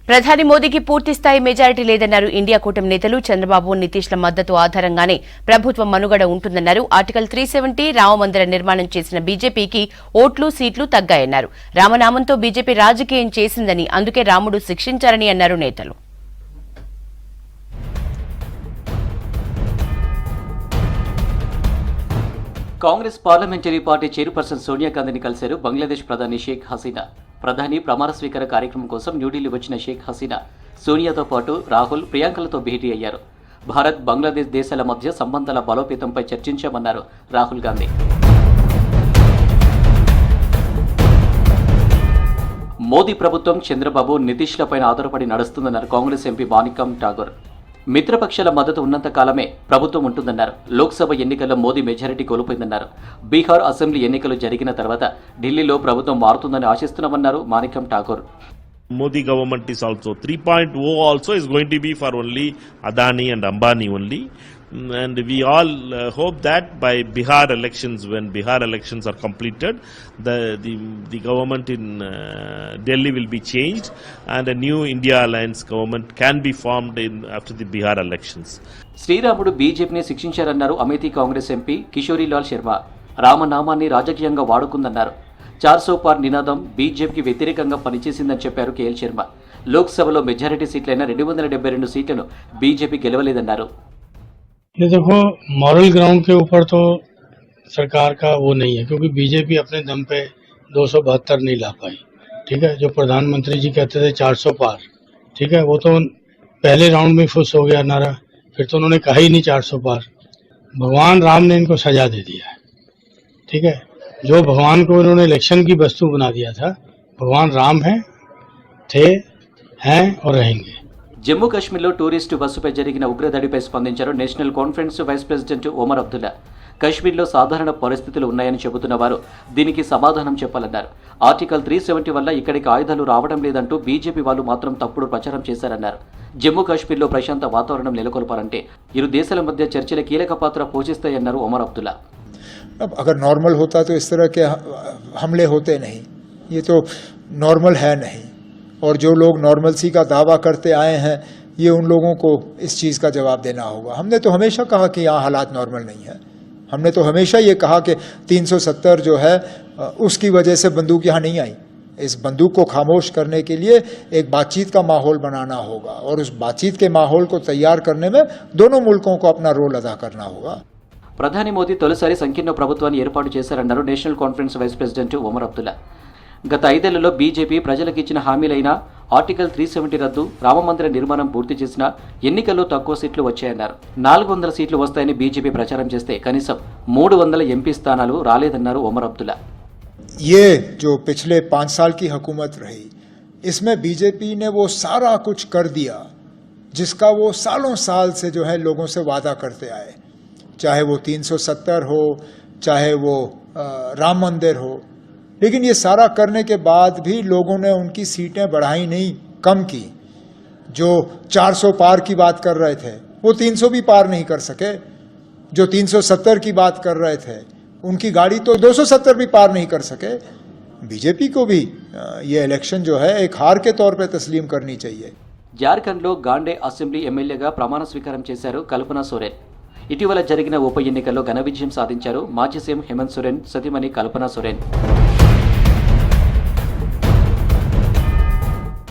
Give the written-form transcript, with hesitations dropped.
ప్రధాని మోదీకి పూర్తిస్థాయి మెజారిటీ లేదన్నారు ఇండియా కూటమి నేతలు. చంద్రబాబు, నితీష్ల మద్దతు ఆధారంగానే ప్రభుత్వం మనుగడ ఉంటుందన్నారు. ఆర్టికల్ 370 రామమందిర నిర్మాణం చేసిన బీజేపీకి ఓట్లు, సీట్లు తగ్గాయన్నారు. రామనామంతో బీజేపీ రాజకీయం చేసిందని, అందుకే రాముడు శిక్షించారని అన్నారు నేతలు. Congress parliamentary party chairperson Sonia గాంధీని కలిశారు బంగ్లాదేశ్ ప్రధాని షేక్ హసీనా. ప్రధాని ప్రమాణ స్వీకార కార్యక్రమం కోసం న్యూఢిల్లీ వచ్చిన షేక్ హసీనా సోనియాతో పాటు రాహుల్, ప్రియాంకలతో భేటీ అయ్యారు. భారత్, బంగ్లాదేశ్ దేశాల మధ్య సంబంధాల బలోపేతంపై చర్చించామన్నారు రాహుల్ గాంధీ. మోదీ ప్రభుత్వం చంద్రబాబు, నితీష్లపైన ఆధారపడి నడుస్తుందన్నారు కాంగ్రెస్ ఎంపీ మాణిక్యం ఠాగూర్. మిత్రపక్షాల మద్దతు ఉన్నంత కాలమే ప్రభుత్వం ఉంటుందన్నారు. లోక్సభ ఎన్నికల్లో మోదీ మెజారిటీ కోల్పోయిందన్నారు. బీహార్ అసెంబ్లీ ఎన్నికలు జరిగిన తర్వాత ఢిల్లీలో ప్రభుత్వం మారుతుందని ఆశిస్తున్నామన్నారు మాణిక్యం Tagore. Modi government is also 3.0 also is going to be for only Adani and Ambani only, and we all hope that by Bihar elections, when Bihar elections are completed, the government in Delhi will be changed and a new India Alliance government can be formed after the Bihar elections. శ్రీరాముడు బీజేపీని శిక్షించారన్నారు Amethi Congress MP Kishori Lal Sharma. రామనామాన్ని రాజకీయంగా వాడుకుందన్నారు. 400 పార్ నినాదం బీజేపీకి వ్యతిరేకంగా పనిచేసిందని చెప్పారు KL Sharma. లోక్సభలో మెజారిటీ సీట్లైన 272 सीटలను బీజేపీ గెలవలేదన్నారు. ये देखो, मॉरल ग्राउंड के ऊपर तो सरकार का वो नहीं है, क्योंकि बीजेपी अपने दम पे 272 नहीं ला पाई. ठीक है, जो प्रधानमंत्री जी कहते थे 400 पार, ठीक है, वो तो पहले राउंड में फुस हो गया नारा. फिर तो उन्होंने कहा ही नहीं 400 पार. भगवान राम ने इनको सजा दे दिया है. ठीक है, जो भगवान को इन्होंने इलेक्शन की वस्तु बना दिया था, भगवान राम हैं और रहेंगे. జమ్మూ కాశ్మీర్లో టూరిస్టు బస్సుపై జరిగిన ఉగ్రదాడిపై స్పందించారు National Conference vice president Omar Abdullah. కాశ్మీర్లో సాధారణ పరిస్థితులు ఉన్నాయని చెబుతున్న వారు దీనికి సమాధానం చెప్పాలన్నారు. ఆర్టికల్ 370 వల్ల ఇక్కడికి ఆయుధాలు రావడం లేదంటూ బీజేపీ వాళ్ళు మాత్రం తప్పుడు ప్రచారం చేశారన్నారు. జమ్మూ కాశ్మీర్లో ప్రశాంత వాతావరణం నెలకొల్పాలంటే ఇరు దేశాల మధ్య చర్చలు కీలక పాత్ర పోషిస్తాయన్నారు ఒమర్ అబ్దుల్లా. अब अगर नॉर्मल होता तो इस तरह के हमले होते नहीं. ये तो नॉर्मल है नहीं, और जो लोग नॉर्मलसी का दावा करते आए हैं, ये उन लोगों को इस चीज़ का जवाब देना होगा. हमने तो हमेशा कहा कि यहाँ हालात नॉर्मल नहीं है. हमने तो हमेशा ये कहा कि 370 जो है उसकी वजह से बंदूक यहाँ नहीं आई. इस बंदूक को खामोश करने के लिए एक बातचीत का माहौल बनाना होगा, और उस बातचीत के माहौल को तैयार करने में दोनों मुल्कों को अपना रोल अदा करना होगा. ప్రధాని మోదీ తొలిసారి సంకీర్ణ ప్రభుత్వాన్ని ఏర్పాటు చేశారన్నారు National Conference vice president Omar Abdullah. గత 5 ఏళ్లలో బీజేపీ ప్రజలకు ఇచ్చిన హామీలైన ఆర్టికల్ 370 రద్దు, రామమందిర నిర్మాణం పూర్తి చేసిన ఎన్నికల్లో తక్కువ సీట్లు వచ్చాయన్నారు. 400 సీట్లు వస్తాయని బీజేపీ ప్రచారం చేస్తే కనీసం 300 ఎంపీ స్థానాలు రాలేదన్నారు ఒమర్ అబ్దుల్లా. ये जो पिछले 5 साल की हुकूमत रही, इसमें बीजेपी ने वो सारा कुछ कर दिया जिसका वो सालों साल से जो है लोगों से वादा करते आए. चाहे वो 370 हो, चाहे वो राम मंदिर हो. लेकिन ये सारा करने के बाद भी लोगों ने उनकी सीटें बढ़ाई नहीं, कम की. जो 400 पार की बात कर रहे थे वो 300 भी पार नहीं कर सके. जो 370 की बात कर रहे थे उनकी गाड़ी तो 270 भी पार नहीं कर सके. बीजेपी को भी ये इलेक्शन जो है एक हार के तौर पे तस्लीम करनी चाहिए. జార్ఖండ్లో గాండే అసెంబ్లీ ఎమ్మెల్యేగా ప్రమాణ స్వీకారం చేశారు కల్పనా సోరెన్. ఇటీవల జరిగిన ఉప ఎన్నికల్లో ఘన విజయం సాధించారు మాజీ సీఎం హేమంత్ సోరెన్ సతీమణి కల్పనా సోరెన్.